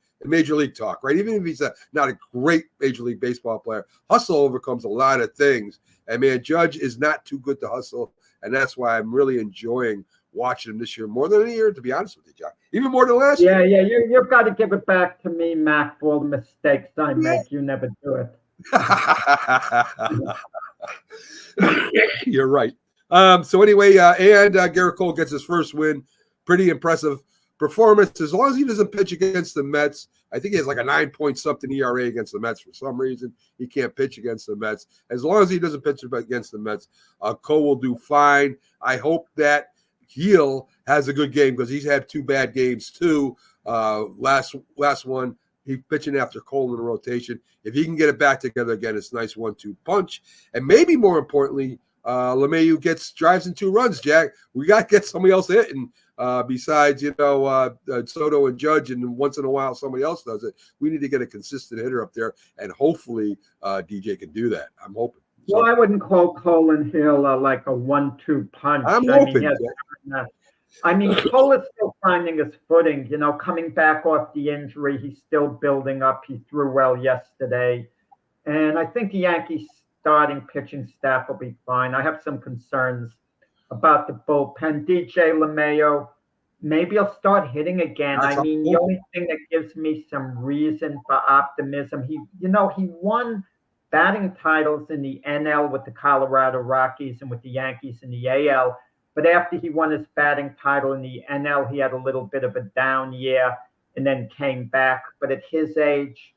talk, right? Even if he's not a great Major League Baseball player, hustle overcomes a lot of things. And man, Judge is not too good to hustle, and that's why I'm really enjoying watching him this year more than any year, to be honest with you, John. Even more than last year. Yeah, you've got to give it back to me, Mac, for all the mistakes I make. You never do it. You're right. So anyway, Garrett Cole gets his first win. Pretty impressive performance. As long as he doesn't pitch against the Mets, I think he has like a 9-point-something ERA against the Mets. For some reason, he can't pitch against the Mets. As long as he doesn't pitch against the Mets, Cole will do fine. I hope that Heel has a good game because he's had 2 bad games too. Last one, he's pitching after Cole in the rotation. If he can get it back together again, it's a nice 1-2 punch. And maybe more importantly, LeMahieu drives in 2 runs, Jack. We got to get somebody else hitting besides, Soto and Judge, and once in a while somebody else does it. We need to get a consistent hitter up there, and hopefully DJ can do that. I'm hoping. Well, I wouldn't call Cole and Hill like a 1-2 punch. I'm hoping. Cole is still finding his footing, coming back off the injury. He's still building up. He threw well yesterday. And I think the Yankees starting pitching staff will be fine. I have some concerns about the bullpen. DJ LeMahieu, maybe he'll start hitting again. That's I mean, the all. only thing that gives me some reason for optimism, he won batting titles in the NL with the Colorado Rockies and with the Yankees in the AL. But after he won his batting title in the NL, he had a little bit of a down year and then came back. But at his age,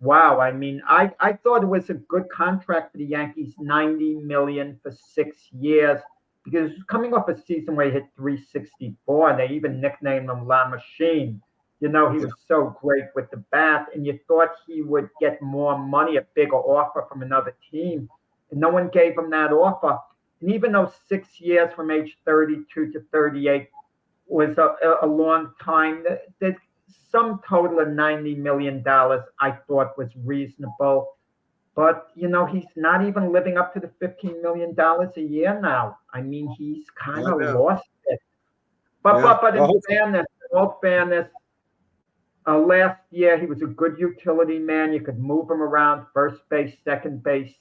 wow, I mean, I thought it was a good contract for the Yankees, $90 million for 6 years, because coming off a season where he hit 364, and they even nicknamed him La Machine. He was so great with the bat, and you thought he would get more money, a bigger offer from another team, and no one gave him that offer. And even though 6 years from age 32 to 38 was a long time, the sum total of $90 million I thought was reasonable. But, he's not even living up to the $15 million a year now. I mean, he's kind of lost it. But in all fairness, last year he was a good utility man. You could move him around first base, second base,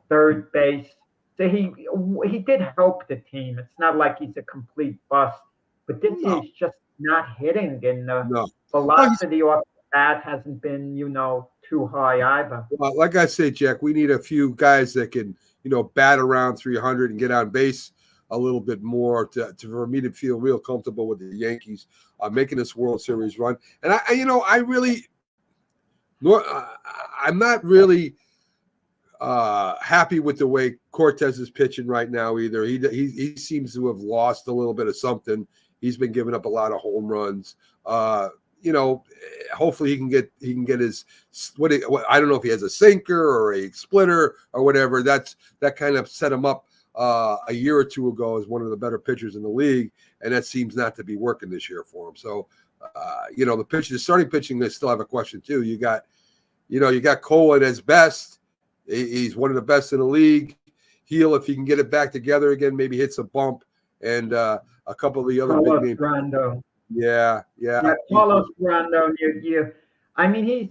third base. So he did help the team. It's not like he's a complete bust. But this year he's just not hitting, and the velocity off the bat hasn't been, too high either. Well, like I say, Jack, we need a few guys that can, bat around 300 and get on base a little bit more for me to feel real comfortable with the Yankees making this World Series run. And I'm not really happy with the way Cortez is pitching right now either. He seems to have lost a little bit of something. He's been giving up a lot of home runs. Hopefully he can get his I don't know if he has a sinker or a splitter or whatever. That kind of set him up a year or two ago as one of the better pitchers in the league, and that seems not to be working this year for him. So, the starting pitching, they still have a question too. You got Cole at his best. He's one of the best in the league. Heel, if he can get it back together again, maybe hits a bump, and a couple of the other big names. Rondo. Yeah. Carlos Rondon, I mean, he's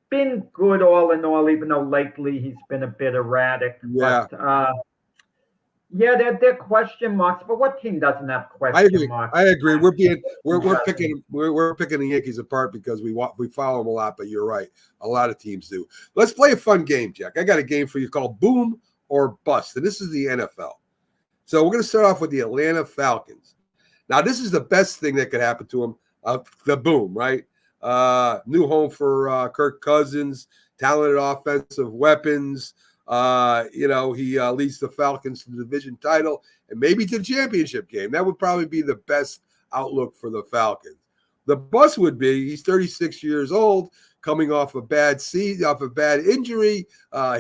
been good all in all, even though lately he's been a bit erratic. Yeah. But, they're question marks. But what team doesn't have question marks? I agree. We're picking the Yankees apart because we follow them a lot. But you're right. A lot of teams do. Let's play a fun game, Jack. I got a game for you called Boom or Bust, and this is the NFL. So we're going to start off with the Atlanta Falcons. Now, this is the best thing that could happen to him. The boom, right? New home for Kirk Cousins, talented offensive weapons. He leads the Falcons to the division title and maybe to the championship game. That would probably be the best outlook for the Falcons. The bust would be he's 36 years old, coming off a bad season, off a bad injury.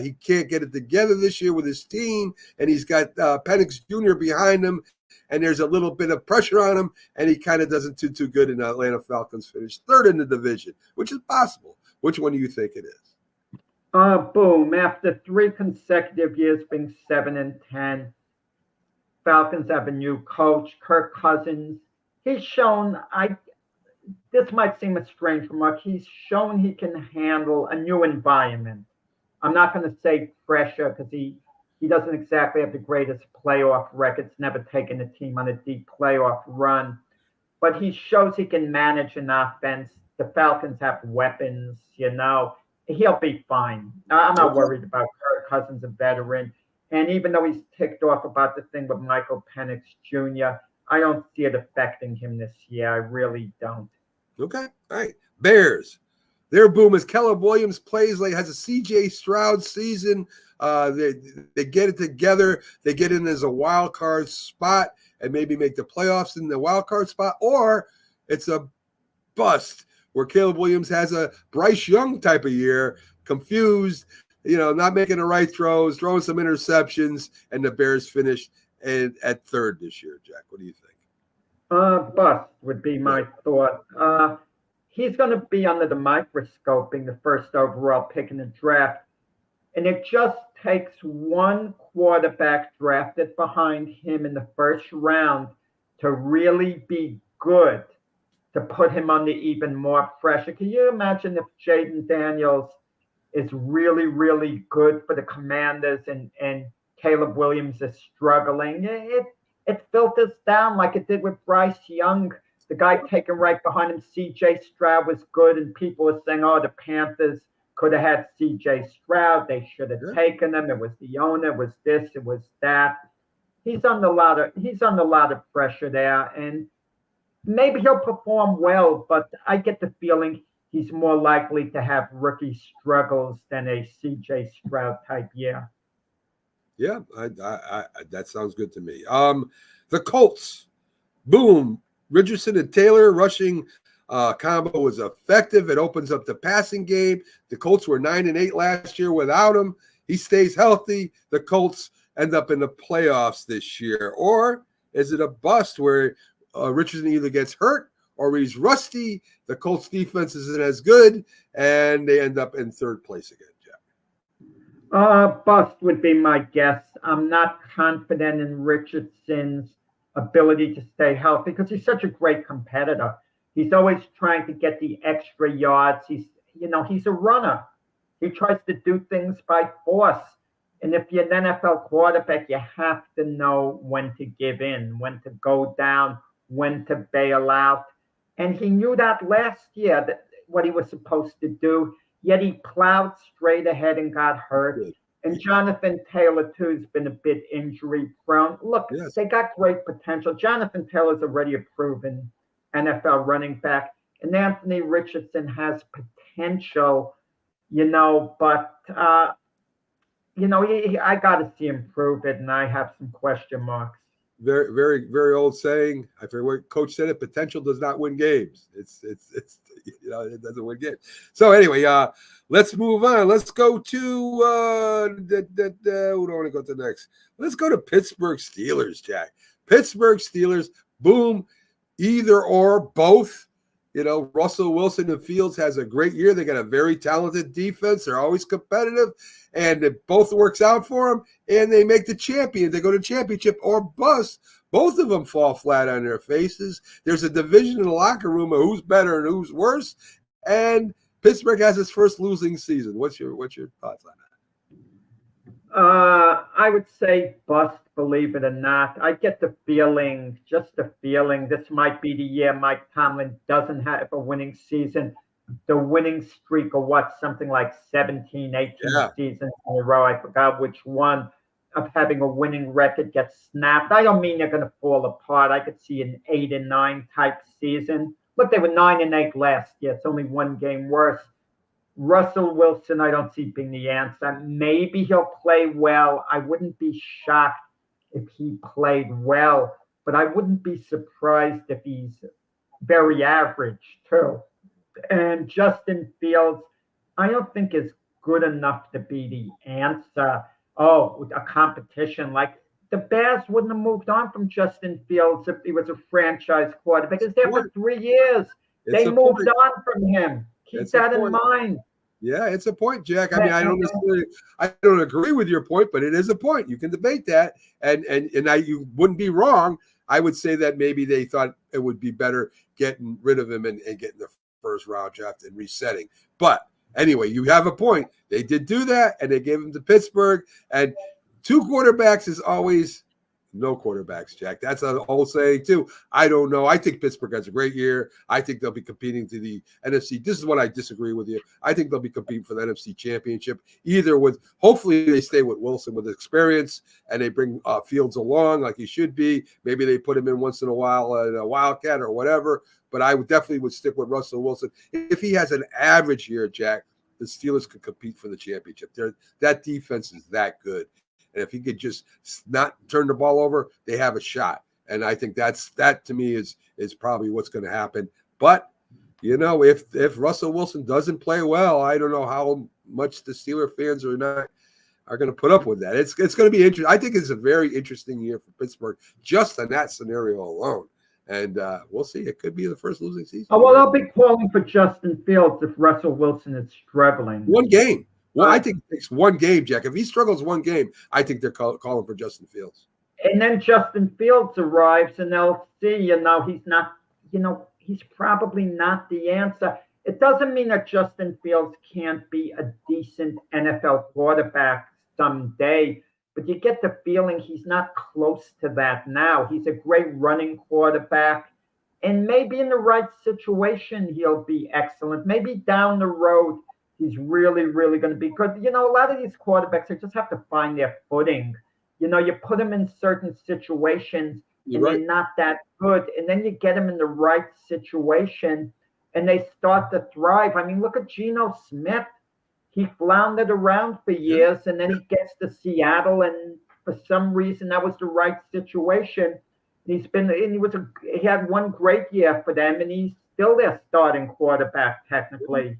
He can't get it together this year with his team, and he's got Penix Jr. behind him. And there's a little bit of pressure on him, and he kind of doesn't do too good in the Atlanta Falcons finish third in the division, which is possible. Which one do you think it is? Boom. After 3 consecutive years being 7-10, Falcons have a new coach, Kirk Cousins. He's shown, this might seem a strange remark, he's shown he can handle a new environment. I'm not going to say pressure because he doesn't exactly have the greatest playoff record. It's never taken a team on a deep playoff run. But he shows he can manage an offense. The Falcons have weapons, He'll be fine. I'm not worried about Kirk Cousins, a veteran. And even though he's ticked off about the thing with Michael Penix Jr., I don't see it affecting him this year. I really don't. Okay. All right. Bears. Their boom is Caleb Williams plays like has a C.J. Stroud season. They get it together. They get in as a wild card spot and maybe make the playoffs in the wild card spot, or it's a bust where Caleb Williams has a Bryce Young type of year, confused, not making the right throws, throwing some interceptions, and the Bears finished at third this year. Jack, what do you think? Bust would be my thought. He's going to be under the microscope being the first overall pick in the draft. And it just takes one quarterback drafted behind him in the first round to really be good, to put him under even more pressure. Can you imagine if Jaden Daniels is really, really good for the Commanders and Caleb Williams is struggling? It filters down like it did with Bryce Young the guy taken right behind him, C.J. Stroud, was good, and people were saying, "Oh, the Panthers could have had C.J. Stroud. They should have taken him. It was the owner. It was this. It was that." He's under a lot of pressure there, and maybe he'll perform well, but I get the feeling he's more likely to have rookie struggles than a C.J. Stroud type year. Yeah, I that sounds good to me. The Colts, boom, Richardson and Taylor rushing combo was effective. It opens up the passing game. The Colts were 9-8 last year without him. He stays healthy. The Colts end up in the playoffs this year, or is it a bust where Richardson either gets hurt or he's rusty? The Colts defense isn't as good, and they end up in third place again. Bust would be my guess. I'm not confident in Richardson's ability to stay healthy because he's such a great competitor. He's always trying to get the extra yards. He's a runner. He tries to do things by force. And if you're an NFL quarterback, you have to know when to give in, when to go down, when to bail out. And he knew that last year, that what he was supposed to do. Yet he plowed straight ahead and got hurt. And Jonathan Taylor, too, has been a bit injury prone. Look, They got great potential. Jonathan Taylor's already a proven NFL running back. And Anthony Richardson has potential, but, I got to see him prove it, and I have some question marks. Very, very, very old saying. I forget what coach said it. Potential does not win games. It's it doesn't win games. So anyway, let's move on. Let's go to who do I want to go to next? Let's go to Pittsburgh Steelers, Jack. Pittsburgh Steelers, boom, either or, both. Russell Wilson and Fields has a great year. They got a very talented defense. They're always competitive, and it both works out for them, and they make the champion. They go to championship or bust. Both of them fall flat on their faces. There's a division in the locker room of who's better and who's worse, and Pittsburgh has its first losing season. What's your thoughts on that? I would say bust, believe it or not. I get the feeling, this might be the year Mike Tomlin doesn't have a winning season. The winning streak of something like 17, 18 seasons in a row. I forgot which one of having a winning record gets snapped. I don't mean they're going to fall apart. I could see an 8-9 type season. Look, they were 9-8 last year. It's only one game worse. Russell Wilson, I don't see being the answer. Maybe he'll play well. I wouldn't be shocked if he played well, but I wouldn't be surprised if he's very average too. And Justin Fields, I don't think is good enough to be the answer. Oh, a competition like the Bears wouldn't have moved on from Justin Fields if he was a franchise quarterback. He's there for 3 years. They moved on from him. Keep that in mind. Yeah, it's a point, Jack. I mean, I don't agree with your point, but it is a point. You can debate that, and you wouldn't be wrong. I would say that maybe they thought it would be better getting rid of him and getting the first round draft and resetting. But anyway, you have a point. They did do that, and they gave him to Pittsburgh. And 2 quarterbacks is always no quarterbacks, Jack. That's an old saying, too. I don't know. I think Pittsburgh has a great year. I think they'll be competing to the NFC. This is what I disagree with you. I think they'll be competing for the NFC Championship, either with – hopefully they stay with Wilson with experience and they bring Fields along like he should be. Maybe they put him in once in a while in a Wildcat or whatever. But I definitely would stick with Russell Wilson. If he has an average year, Jack, the Steelers could compete for the championship. That defense is that good. And if he could just not turn the ball over, they have a shot. And I think that to me is probably what's going to happen. But, if Russell Wilson doesn't play well, I don't know how much the Steeler fans are going to put up with that. It's going to be interesting. I think it's a very interesting year for Pittsburgh just on that scenario alone. And we'll see. It could be the first losing season. Oh, well, I'll be calling for Justin Fields if Russell Wilson is struggling. One game. Well, I think it takes one game, Jack. If he struggles one game, I think they're calling for Justin Fields. And then Justin Fields arrives, and they'll see, he's not, he's probably not the answer. It doesn't mean that Justin Fields can't be a decent NFL quarterback someday, but you get the feeling he's not close to that now. He's a great running quarterback, And maybe in the right situation, he'll be excellent. Maybe down the road, he's really, really going to be good. You know, a lot of these quarterbacks, they just have to find their footing. You know, you put them in certain situations and they're not that good. And then you get them in the right situation and they start to thrive. I mean, look at Geno Smith. He floundered around for years and then he gets to Seattle, and for some reason that was the right situation. He had one great year for them, and he's still their starting quarterback technically.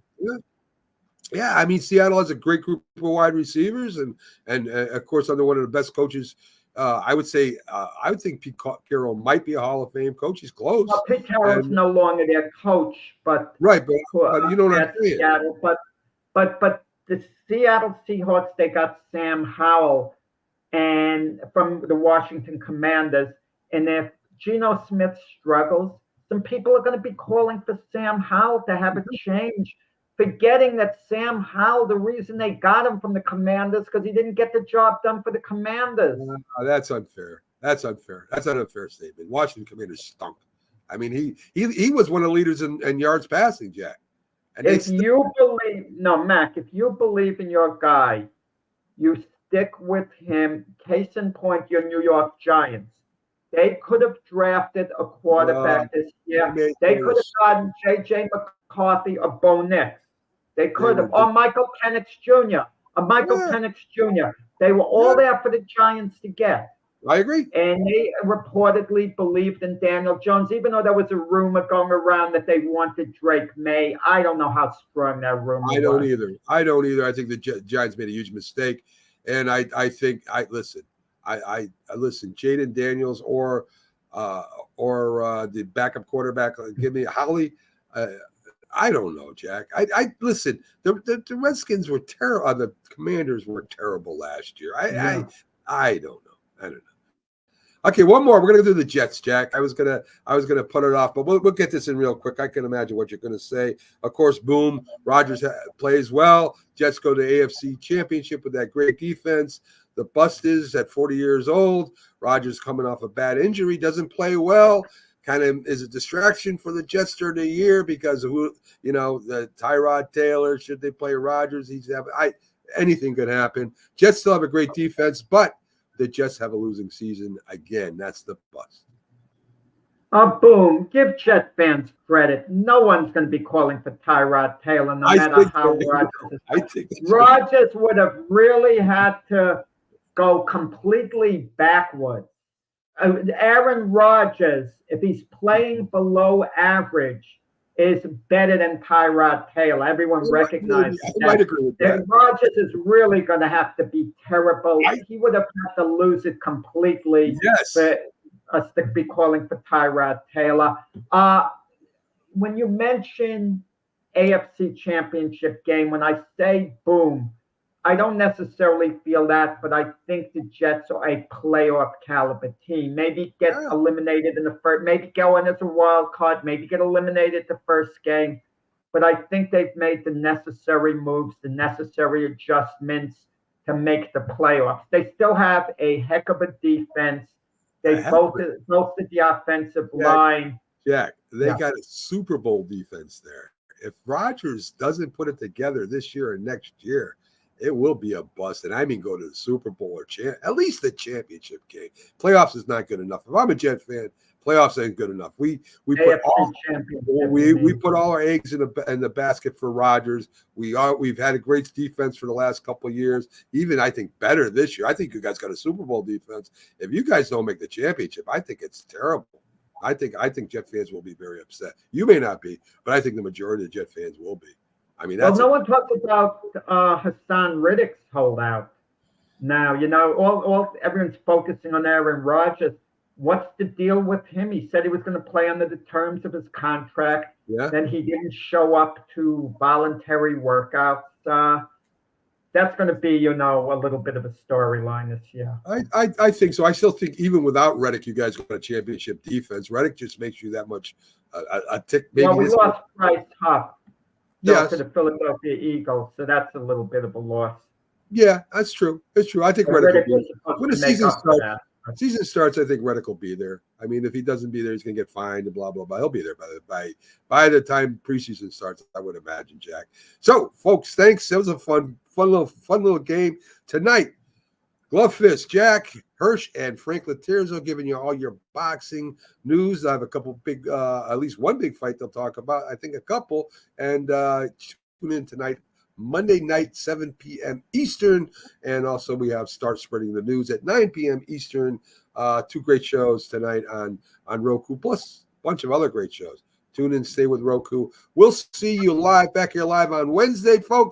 Yeah, I mean, Seattle has a great group of wide receivers, and of course under one of the best coaches. I would think Pete Carroll might be a Hall of Fame coach. He's close. Well, Pete Carroll's no longer their coach, but but you know what I'm saying. Seattle, but the Seattle Seahawks, they got Sam Howell and from the Washington Commanders. And if Geno Smith struggles, some people are going to be calling for Sam Howell to have a change, forgetting that Sam Howell, the reason they got him from the Commanders, because he didn't get the job done for the Commanders. That's unfair. That's unfair. That's an unfair statement. Washington Commanders stunk. I mean, he was one of the leaders in yards passing, Jack. And Mac, if you believe in your guy, you stick with him. Case in point, your New York Giants. They could have drafted a quarterback this year. They could have gotten J.J. McCarthy or Bo Nix. They could have. Or Michael Penix Jr. Penix Jr. They were all there for the Giants to get. I agree. And they reportedly believed in Daniel Jones, even though there was a rumor going around that they wanted Drake May. I don't know how strong that rumor was. I don't either. I think the Giants made a huge mistake. And I listen, Jaden Daniels or the backup quarterback, give me Holly. I don't know, Jack. I listen. The Redskins were terrible. The Commanders were terrible last year. I don't know. I don't know. Okay, one more. We're gonna go through the Jets, Jack. I was gonna put it off, but we'll get this in real quick. I can imagine what you're gonna say. Of course, boom. Rodgers plays well. Jets go to AFC Championship with that great defense. The bust is at 40 years old. Rodgers coming off a bad injury, doesn't play well. Kind of is a distraction for the Jets during the year because of the Tyrod Taylor. Should they play Rodgers? Anything could happen. Jets still have a great defense, but the Jets have a losing season again. That's the bust. Boom. Give Jet fans credit. No one's going to be calling for Tyrod Taylor, no matter how Rodgers is. Rodgers would have really had to go completely backwards. Aaron Rodgers, if he's playing below average, is better than Tyrod Taylor. Everyone recognizes that. Rodgers is really going to have to be terrible. He would have had to lose it completely for us to be calling for Tyrod Taylor. When you mention AFC Championship game, when I say boom, I don't necessarily feel that, but I think the Jets are a playoff caliber team. Maybe get eliminated in the first, maybe go in as a wild card, maybe get eliminated the first game. But I think they've made the necessary moves, the necessary adjustments to make the playoffs. They still have a heck of a defense. They bolstered the offensive line. Jack, they got a Super Bowl defense there. If Rodgers doesn't put it together this year and next year, it will be a bust. And I mean, go to the Super Bowl or at least the championship game. Playoffs is not good enough. If I'm a Jet fan, playoffs ain't good enough. We put all our eggs in the basket for Rodgers. We've had a great defense for the last couple of years. Even I think better this year. I think you guys got a Super Bowl defense. If you guys don't make the championship, I think it's terrible. I think Jet fans will be very upset. You may not be, but I think the majority of Jet fans will be. I mean, no one talks about Hassan Riddick's holdout. Now, everyone's focusing on Aaron Rodgers. What's the deal with him? He said he was going to play under the terms of his contract. Yeah. Then he didn't show up to voluntary workouts. That's going to be, a little bit of a storyline this year. I think so. I still think even without Riddick, you guys got a championship defense. Riddick just makes you that much a tick. Maybe we lost Bryce Huff. To the Philadelphia Eagles, so that's a little bit of a loss. Yeah, that's true. It's true. I think Riddick when the season starts, season starts, I think Reddick will be there. I mean, if he doesn't be there, he's going to get fined and blah, blah, blah. He'll be there by the time preseason starts, I would imagine, Jack. So, folks, thanks. That was a fun little game tonight. Glove Fist, Jack Hirsch, and Frank Laterzo giving you all your boxing news. I have a couple big, at least one big fight they'll talk about. I think a couple. And tune in tonight, Monday night, 7 p.m. Eastern. And also we have Start Spreading the News at 9 p.m. Eastern. Two great shows tonight on Roku, plus a bunch of other great shows. Tune in, stay with Roku. We'll see you back here live on Wednesday, folks.